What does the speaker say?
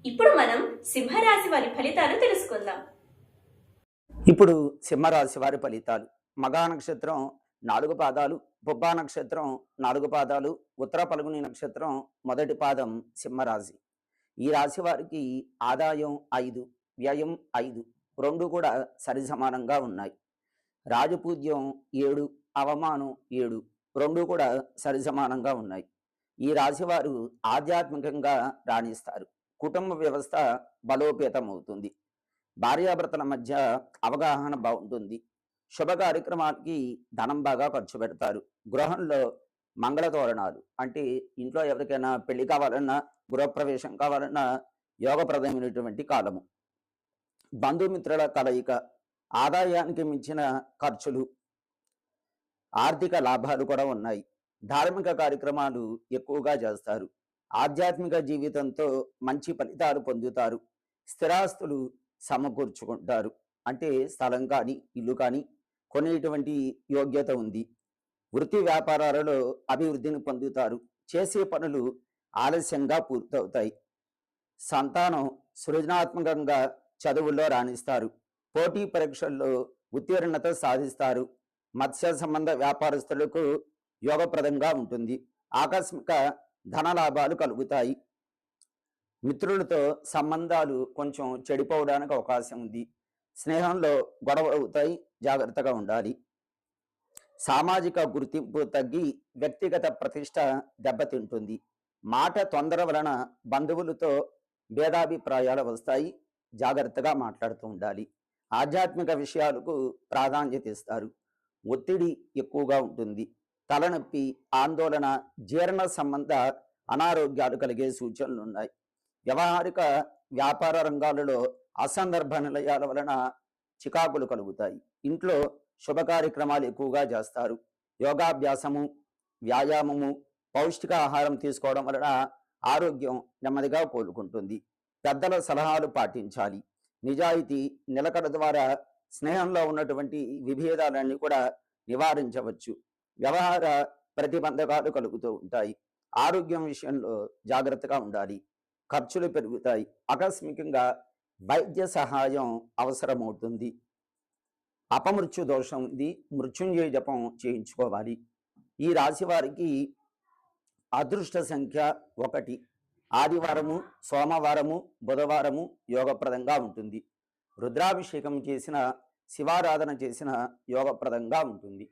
ఇప్పుడు మనం సింహరాశి వారి ఫలితాలు తెలుసుకుందాం. ఇప్పుడు సింహరాశి వారి ఫలితాలు. మఘా నక్షత్రం 4 పాదాలు, పుబ్బా నక్షత్రం 4 పాదాలు, ఉత్తర పల్గుని నక్షత్రం మొదటి పాదం సింహరాశి. ఈ రాశి వారికి ఆదాయం 5, వ్యయం 5 రెండు కూడా సరి సమానంగా ఉన్నాయి. రాజపూజ్యం 7, అవమానం 7 రెండు కూడా సరి సమానంగా ఉన్నాయి. ఈ రాశి వారు ఆధ్యాత్మికంగా రాణిస్తారు. కుటుంబ వ్యవస్థ బలోపేతం అవుతుంది. భార్యాభర్తల మధ్య అవగాహన బాగుంటుంది. శుభ కార్యక్రమాలకి ధనం బాగా ఖర్చు పెడతారు. గృహంలో మంగళ తోరణాలు అంటే ఇంట్లో ఎవరికైనా పెళ్లి కావాలన్నా, గృహప్రవేశం కావాలన్నా యోగప్రదమైనటువంటి కాలము. బంధుమిత్రుల కలయిక, ఆదాయానికి మించిన ఖర్చులు, ఆర్థిక లాభాలు కూడా ఉన్నాయి. ధార్మిక కార్యక్రమాలు ఎక్కువగా చేస్తారు. ఆధ్యాత్మిక జీవితంతో మంచి ఫలితాలు పొందుతారు. స్థిరాస్తులు సమకూర్చుకుంటారు. అంటే స్థలం కానీ ఇల్లు కానీ కొనేటువంటి యోగ్యత ఉంది. వృత్తి వ్యాపారాలలో అభివృద్ధిని పొందుతారు. చేసే పనులు ఆలస్యంగా పూర్తవుతాయి. సంతానం సృజనాత్మకంగా చదువుల్లో రాణిస్తారు. పోటీ పరీక్షల్లో ఉత్తీర్ణత సాధిస్తారు. మత్స్య సంబంధ వ్యాపారస్తులకు యోగప్రదంగా ఉంటుంది. ఆకస్మిక ధనలాభాలు కలుగుతాయి. మిత్రులతో సంబంధాలు కొంచెం చెడిపోవడానికి అవకాశం ఉంది. స్నేహంలో గొడవ అవుతాయి, జాగ్రత్తగా ఉండాలి. సామాజిక గుర్తింపు తగ్గి వ్యక్తిగత ప్రతిష్ట దెబ్బతింటుంది. మాట తొందర వలన బంధువులతో భేదాభిప్రాయాలు వస్తాయి, జాగ్రత్తగా మాట్లాడుతూ ఉండాలి. ఆధ్యాత్మిక విషయాలకు ప్రాధాన్యత ఇస్తారు. ఒత్తిడి ఎక్కువగా ఉంటుంది. తలనొప్పి, ఆందోళన, జీర్ణ సంబంధ అనారోగ్యాలు కలిగే సూచనలు ఉన్నాయి. వ్యవహారిక వ్యాపార రంగాలలో అసందర్భ నిలయాల వలన చికాకులు కలుగుతాయి. ఇంట్లో శుభ కార్యక్రమాలు ఎక్కువగా చేస్తారు. యోగాభ్యాసము, వ్యాయామము, పౌష్టికాహారం తీసుకోవడం వలన ఆరోగ్యం నెమ్మదిగా కోలుకుంటుంది. పెద్దల సలహాలు పాటించాలి. నిజాయితీ, నిలకడ ద్వారా స్నేహంలో ఉన్నటువంటి విభేదాలన్నీ కూడా నివారించవచ్చు. వ్యవహార ప్రతిబంధకాలు కలుగుతూ ఉంటాయి. ఆరోగ్యం విషయంలో జాగ్రత్తగా ఉండాలి. ఖర్చులు పెరుగుతాయి. ఆకస్మికంగా వైద్య సహాయం అవసరమవుతుంది. అపమృత్యు దోషం ఉంది. మృత్యుంజయ జపం చేయించుకోవాలి. ఈ రాశి వారికి అదృష్ట సంఖ్య 1. ఆదివారము, సోమవారము, బుధవారము యోగప్రదంగా ఉంటుంది. రుద్రాభిషేకం చేసిన, శివారాధన చేసిన యోగప్రదంగా ఉంటుంది.